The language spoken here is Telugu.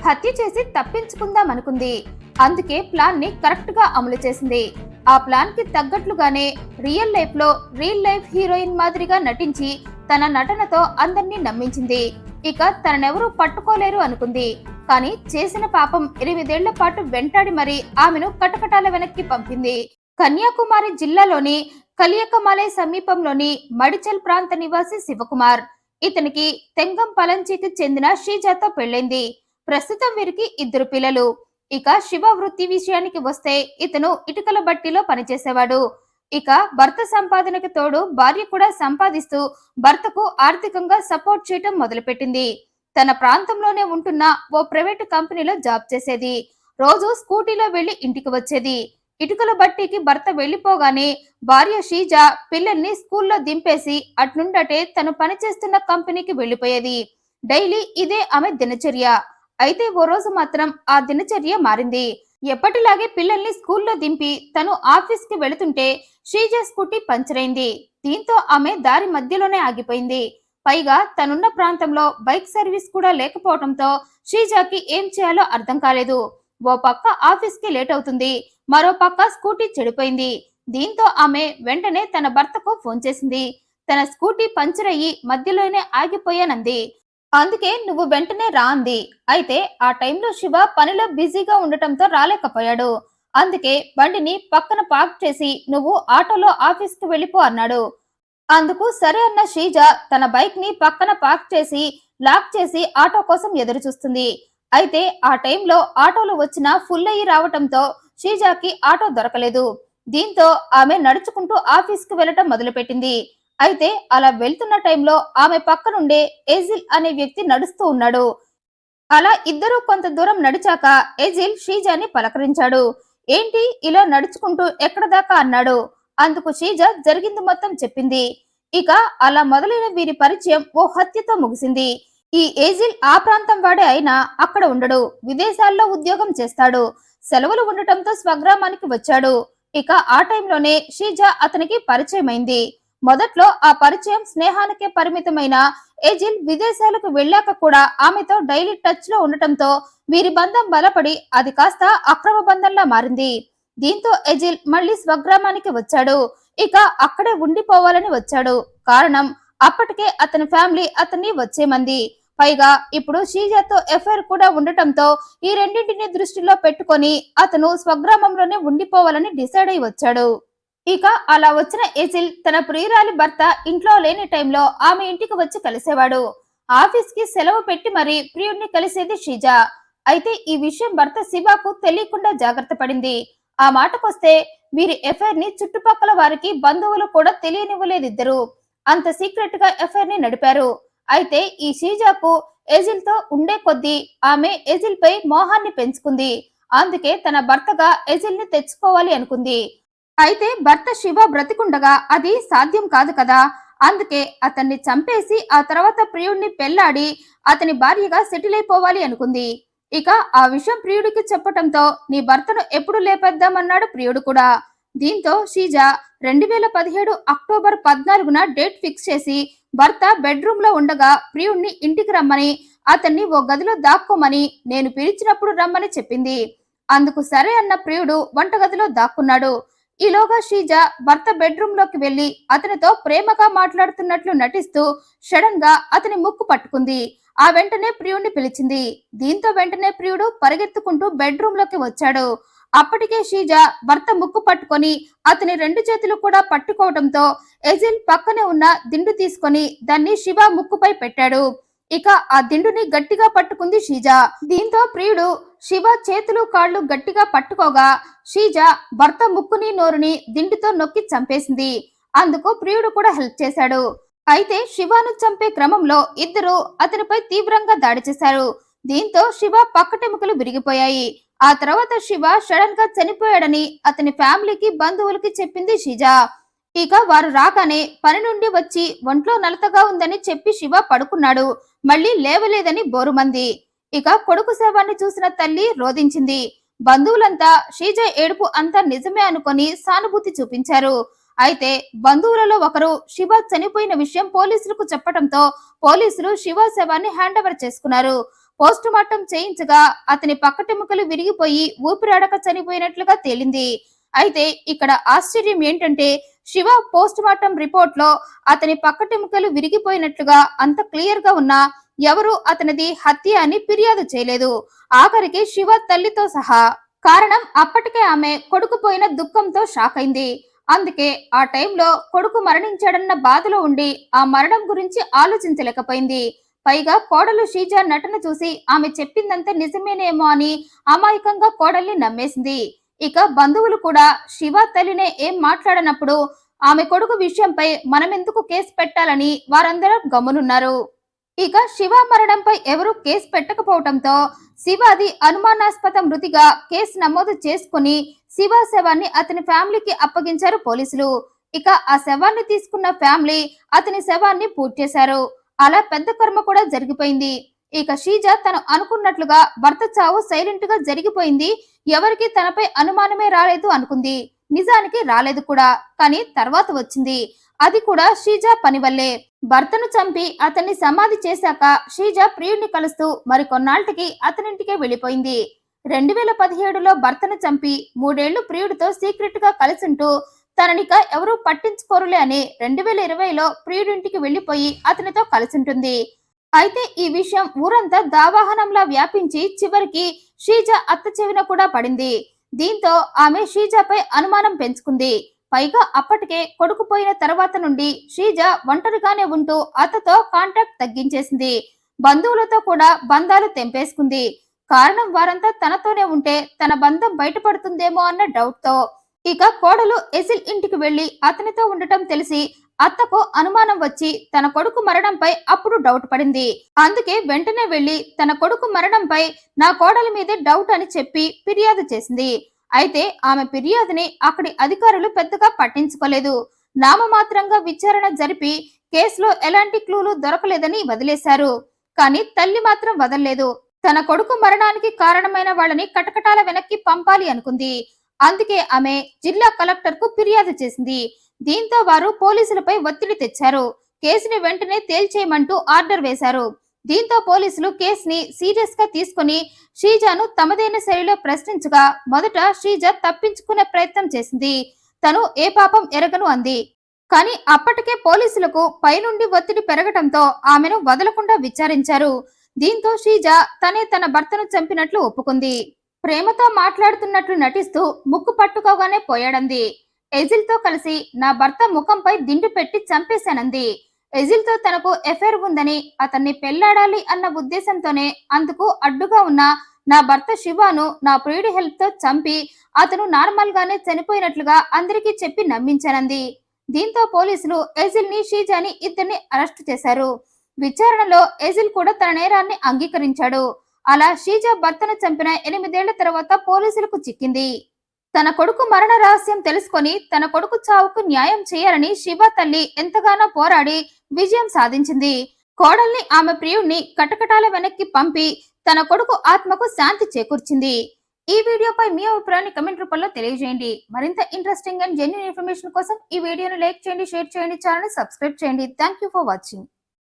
హత్య చేసి తప్పించుకుందాం అనుకుంది. అందుకే ప్లాన్ ని కరెక్ట్ గా అమలు చేసింది. ఆ ప్లాన్ కి తగ్గట్లుగానే రియల్ లైఫ్ హీరోయిన్ మాదిరిగా నటించి తన నటనతో అందరినీ నమ్మించింది. ఇక తననెవరూ పట్టుకోలేరు అనుకుంది. కానీ చేసిన పాపం 8 ఏళ్ల పాటు వెంటాడి మరీ ఆమెను కటకటాల వెనక్కి పంపింది. కన్యాకుమారి జిల్లాలోని కలియకమాలై సమీపంలోని మడిచల్ ప్రాంత నివాసి శివకుమార్. ఇతనికి తెంగం పలంచికి చెందిన శ్రీజాతో పెళ్లైంది. ప్రస్తుతం వీరికి 2 పిల్లలు. ఇక శివ వృత్తి విషయానికి వస్తే ఇతను ఇటుకల బట్టిలో పనిచేసేవాడు. ఇక భర్త సంపాదనకి తోడు భార్య కూడా సంపాదిస్తూ భర్తకు ఆర్థికంగా సపోర్ట్ చేయటం మొదలుపెట్టింది. తన ప్రాంతంలోనే ఉంటున్న ఓ ప్రైవేటు కంపెనీలో జాబ్ చేసేది. రోజు స్కూటీలో వెళ్లి ఇంటికి వచ్చేది. ఇటుకల బట్టికి భర్త వెళ్లిపోగానే భార్య శ్రీజ పిల్లల్ని స్కూల్లో దింపేసి అట్నుండటే తను పనిచేస్తున్న కంపెనీకి వెళ్లిపోయేది. డైలీ ఇదే ఆమె దినచర్య. అయితే ఓ రోజు మాత్రం ఆ దినచర్య మారింది. ఎప్పటిలాగే పిల్లల్ని స్కూల్లో దింపి తను ఆఫీస్ కి వెళుతుంటే శ్రీజ స్కూటీ పంచర్ అయింది. దీంతో ఆమె దారి మధ్యలోనే ఆగిపోయింది. పైగా తనున్న ప్రాంతంలో బైక్ సర్వీస్ కూడా లేకపోవడంతో శ్రీజకి ఏం చేయాలో అర్థం కాలేదు. ఓ పక్క ఆఫీస్ కి లేట్ అవుతుంది, మరో పక్క స్కూటీ చెడిపోయింది. దీంతో ఆమె వెంటనే తన భర్తకు ఫోన్ చేసింది. తన స్కూటీ పంచర్ అయ్యి మధ్యలోనే ఆగిపోయానంది. అందుకే నువ్వు వెంటనే రా అంది. అయితే ఆ టైంలో శివ పనిలో బిజీగా ఉండటంతో రాలేకపోయాడు. అందుకే బండిని పక్కన పార్క్ చేసి నువ్వు ఆటోలో ఆఫీస్ కు వెళ్ళిపో అన్నాడు. అందుకు సరే అన్న శ్రీజ తన బైక్ ని పక్కన పార్క్ చేసి లాక్ చేసి ఆటో కోసం ఎదురు చూస్తుంది. అయితే ఆ టైంలో ఆటోలు వచ్చిన ఫుల్ అయ్యి రావటంతో శ్రీజకి ఆటో దొరకలేదు. దీంతో ఆమె నడుచుకుంటూ ఆఫీస్ కు వెళ్లటం మొదలుపెట్టింది. అయితే అలా వెళ్తున్న టైంలో ఆమె పక్క నుండే ఏజిల్ అనే వ్యక్తి నడుస్తూ ఉన్నాడు. అలా ఇద్దరు కొంత దూరం నడిచాక ఏజిల్ శ్రీజాని పలకరించాడు. ఏంటి ఇలా నడుచుకుంటూ ఎక్కడ దాకా అన్నాడు. అందుకు శ్రీజ జరిగింది మొత్తం చెప్పింది. ఇక అలా మొదలైన వీరి పరిచయం ఓ హత్యతో ముగిసింది. ఈ ఏజిల్ ఆ ప్రాంతం వాడే అయినా అక్కడ ఉండడు, విదేశాల్లో ఉద్యోగం చేస్తాడు. సెలవులు ఉండటంతో స్వగ్రామానికి వచ్చాడు. ఇక ఆ టైంలోనే శ్రీజ అతనికి పరిచయమైంది. మొదట్లో ఆ పరిచయం స్నేహానికే పరిమితమైన ఏజిల్ విదేశాలకు వెళ్ళాక కూడా ఆమెతో డైలీ టచ్ లో ఉండటంతో వీరి బంధం బలపడి అది కాస్త అక్రమ బంధంలా మారింది. దీంతో ఏజిల్ మళ్లీ స్వగ్రామానికి వచ్చాడు. ఇక అక్కడే ఉండిపోవాలని వచ్చాడు. కారణం అప్పటికే అతని ఫ్యామిలీ అతన్ని వచ్చేమంది. పైగా ఇప్పుడు శ్రీజతో ఎఫ్ఐఆర్ కూడా ఉండటంతో ఈ రెండింటిని దృష్టిలో పెట్టుకొని అతను స్వగ్రామంలోనే ఉండిపోవాలని డిసైడ్ అయి వచ్చాడు. ఇక అలా వచ్చిన ఏజిల్ తన ప్రియురాలి భర్త ఇంట్లో లేని టైంలో ఆమె ఇంటికి వచ్చి కలిసేవాడు. ఆఫీస్ కి సెలవు పెట్టి మరీ ప్రియుడిని కలిసేది శ్రీజ. అయితే ఈ విషయం భర్త శివకు తెలియకుండా జాగ్రత్త పడింది. ఆ మాటకొస్తే వీరి ఎఫ్ఐఆర్ ని చుట్టుపక్కల వారికి బంధువులు కూడా తెలియనివ్వలేదిద్దరు. అంత సీక్రెట్ గా ఎఫ్ఐఆర్ ని నడిపారు. అయితే ఈ శ్రీజకు ఏజిల్ తో ఉండే కొద్దీ ఆమె ఏజిల్ పై మోహాన్ని పెంచుకుంది. అందుకే తన భర్తగా ఏజిల్ ని తెచ్చుకోవాలి అనుకుంది. అయితే భర్త శివ బ్రతికుండగా అది సాధ్యం కాదు కదా. అందుకే అతన్ని చంపేసి ఆ తర్వాత ప్రియుడిని పెళ్లాడి అతని భార్యగా సెటిల్ అయిపోవాలి అనుకుంది. ఇక ఆ విషయం ప్రియుడికి చెప్పటంతో నీ భర్తను ఎప్పుడు లేపేద్దామన్నాడు ప్రియుడు కూడా. దీంతో శ్రీజ 2017 అక్టోబర్ 14న డేట్ ఫిక్స్ చేసి భర్త బెడ్రూమ్ లో ఉండగా ప్రియుడిని ఇంటికి రమ్మని అతన్ని ఓ గదిలో దాక్కోమని నేను పిలిచినప్పుడు రమ్మని చెప్పింది. అందుకు సరే అన్న ప్రియుడు వంటగదిలో దాక్కున్నాడు. ఈలోగా శ్రీజ భర్త బెడ్రూమ్ లోకి వెళ్లి అతనితో ప్రేమగా మాట్లాడుతున్నట్లు నటిస్తూ సడన్ గా అతని ముక్కు పట్టుకుంది. ఆ వెంటనే ప్రియుడిని పిలిచింది. దీంతో వెంటనే ప్రియుడు పరిగెత్తుకుంటూ బెడ్రూమ్ లోకి వచ్చాడు. అప్పటికే శ్రీజ భర్త ముక్కు పట్టుకొని అతని 2 చేతులు కూడా పట్టుకోవడంతో ఎజిల్ పక్కనే ఉన్న దిండు తీసుకొని దాన్ని శివ ముక్కుపై పెట్టాడు. ఇక ఆ దిండుని గట్టిగా పట్టుకుంది శ్రీజ. దీంతో ప్రియుడు శివ చేతులు కాళ్ళు గట్టిగా పట్టుకోగా శ్రీజ భర్త ముక్కుని నోరుని దిండుతో నొక్కి చంపేసింది. అందుకు ప్రియుడు కూడా హెల్ప్ చేశాడు. అయితే శివను చంపే క్రమంలో ఇద్దరు అతనిపై తీవ్రంగా దాడి చేశారు. దీంతో శివ పక్కటెముకలు విరిగిపోయాయి. ఆ తర్వాత శివ సడన్ గా చనిపోయాడని అతని ఫ్యామిలీకి బంధువులకి చెప్పింది శ్రీజ. ఇక వారు రాగానే పని నుండి వచ్చి ఒంట్లో నలతగా ఉందని చెప్పి శివ పడుకున్నాడు. మళ్ళీ లేవలేదని బోరుమంది. ఇక కొడుకు శవాన్ని చూసిన తల్లి రోధించింది. బంధువులంతా శ్రీజ ఏడుపు అంతా నిజమే అనుకొని సానుభూతి చూపించారు. అయితే బంధువులలో ఒకరు శివ చనిపోయిన విషయం పోలీసులకు చెప్పడంతో పోలీసులు శివ శవాన్ని హ్యాండ్ ఓవర్ చేసుకున్నారు. పోస్ట్ మార్టం చేయించగా అతని పక్కటెముకలు విరిగిపోయి ఊపిరాడక చనిపోయినట్లుగా తేలింది. అయితే ఇక్కడ ఆశ్చర్యం ఏంటంటే శివ పోస్ట్ మార్టం రిపోర్ట్ లో అతని పక్కటెముకలు విరిగిపోయినట్లుగా అంత క్లియర్ గా ఉన్నా ఎవరు అతనిది హత్య అని ఫిర్యాదు చేయలేదు. ఆఖరికి శివ తల్లితో సహా. కారణం అప్పటికే ఆమె కొడుకు పోయిన దుఃఖంతో షాక్ అయింది. అందుకే ఆ టైంలో కొడుకు మరణించాడన్న బాధలో ఉండి ఆ మరణం గురించి ఆలోచించలేకపోయింది. పైగా కోడలు షీజా నటన చూసి ఆమె చెప్పిందంతా నిజమేనేమో అని అమాయకంగా కోడల్ని నమ్మేసింది. ఇక బంధువులు కూడా శివ తల్లినే ఏం మాట్లాడనప్పుడు ఆమె కొడుకు విషయంపై మనమెందుకు కేసు పెట్టాలని వారందరూ గమ్మునున్నారు. ఇక శివ మరణంపై ఎవరూ కేసు పెట్టకపోవడంతో శివాది అనుమానాస్పద మృతిగా కేసు నమోదు చేసుకుని శివ శవాన్ని అతని ఫ్యామిలీకి అప్పగించారు పోలీసులు. ఇక ఆ శవాన్ని తీసుకున్న ఫ్యామిలీ అతని శవాన్ని పూర్తి చేశారు. అలా పెద్ద కర్మ కూడా జరిగిపోయింది. ఇక షీజ తను అనుకున్నట్లుగా భర్త చావు సైలెంట్ గా జరిగిపోయింది. ఎవరికి తనపై అనుమానమే రాలేదు అనుకుంది. నిజానికి రాలేదు కూడా, కానీ తర్వాత వచ్చింది. అది కూడా షీజ పని వల్లే. భర్తను చంపి అతన్ని సమాధి చేశాక షీజ ప్రియుడిని కలుస్తూ మరికొన్నాళ్లకి అతనింటికే వెళ్లిపోయింది. 2017లో భర్తను చంపి 3 ఏళ్లు ప్రియుడితో సీక్రెట్ గా కలిసుంటూ తననిక ఎవరూ పట్టించుకోరులే అని 2020లో ప్రియుడింటికి వెళ్లిపోయి అతనితో కలిసుంటుంది. అయితే ఈ విషయం ఊరంతా దావాహనంలా వ్యాపించి చివరికి షీజ అత్త చెవిన కూడా పడింది. దీంతో ఆమె షీజాపై అనుమానం పెంచుకుంది. పైగా అప్పటికే కొడుకు పోయిన తర్వాత నుండి షీజ ఒంటరిగానే ఉంటూ అత్తతో కాంటాక్ట్ తగ్గించేసింది. బంధువులతో కూడా బంధాలు తెంపేసుకుంది. కారణం వారంతా తనతోనే ఉంటే తన బంధం బయటపడుతుందేమో అన్న డౌట్ తో. ఇక కోడలు ఎజిల్ ఇంటికి వెళ్లి అతనితో ఉండటం తెలిసి అత్తకు అనుమానం వచ్చి తన కొడుకు మరణంపై అప్పుడు డౌట్ పడింది. అందుకే వెంటనే వెళ్లి తన కొడుకు మరణంపై నా కోడల మీదే డౌట్ అని చెప్పి ఫిర్యాదు చేసింది. అయితే ఆమె ఫిర్యాదుని అక్కడి అధికారులు పెద్దగా పట్టించుకోలేదు. నామమాత్రంగా విచారణ జరిపి కేసులో ఎలాంటి క్లూలు దొరకలేదని వదిలేశారు. కానీ తల్లి మాత్రం వదల్లేదు. తన కొడుకు మరణానికి కారణమైన వాళ్ళని కటకటాల వెనక్కి పంపాలి అనుకుంది. అందుకే ఆమె జిల్లా కలెక్టర్ కు ఫిర్యాదు చేసింది. దీంతో వారు పోలీసులపై ఒత్తిడి తెచ్చారు. కేసుని వెంటనే తేల్చేయమంటూ ఆర్డర్ వేశారు. దీంతో పోలీసులు కేసుని సీరియస్ గా తీసుకుని షీజాను తమదైన శైలిలో ప్రశ్నించగా మొదట షీజ తప్పించుకునే ప్రయత్నం చేసింది. తను ఏ పాపం ఎరగను అంది. కానీ అప్పటికే పోలీసులకు పైనుండి ఒత్తిడి పెరగటంతో ఆమెను వదలకుండా విచారించారు. దీంతో షీజ తనే తన భర్తను చంపినట్లు ఒప్పుకుంది. ప్రేమతో మాట్లాడుతున్నట్లు నటిస్తూ ముక్కు పట్టుకోగానే పోయాడంది. ఎజిల్ తో కలిసి నా భర్త ముఖంపై దిండు పెట్టి చంపేశానంది. ఎజిల్ తో తనకు ఎఫైర్ ఉందని అతన్ని పెళ్లాడాలి అన్న ఉద్దేశంతోనే అందుకు అడ్డుగా ఉన్న నా భర్త శివాను నా ప్రియుడి హెల్ప్ తో చంపి అతను నార్మల్ గానే చనిపోయినట్లుగా అందరికీ చెప్పి నమ్మించానంది. దీంతో పోలీసులు ఎజిల్ ని షీజాని ఇద్దరిని అరెస్టు చేశారు. విచారణలో ఎజిల్ కూడా తన నేరాన్ని అంగీకరించాడు. అలా షీజా భర్తను చంపిన 8 ఏళ్ల తర్వాత పోలీసులకు చిక్కింది. తన కొడుకు మరణ రహస్యం తెలుసుకొని తన కొడుకు చావుకు న్యాయం చేయాలని శివ తల్లి ఎంతగానో పోరాడి విజయం సాధించింది. కోడల్ని ఆమె ప్రియుణ్ణి కటకటాల వెనక్కి పంపి తన కొడుకు ఆత్మకు శాంతి చేకూర్చింది. ఈ వీడియోపై మీ అభిప్రాయాన్ని కమెంట్ రూపంలో తెలియజేయండి. మరింత ఇంట్రెస్టింగ్ అండ్ జెన్యూన్ ఇన్ఫర్మేషన్ కోసం ఈ వీడియోను లైక్ చేయండి, షేర్ చేయండి, ఛానల్ సబ్స్క్రైబ్ చేయండి. Thank you for watching.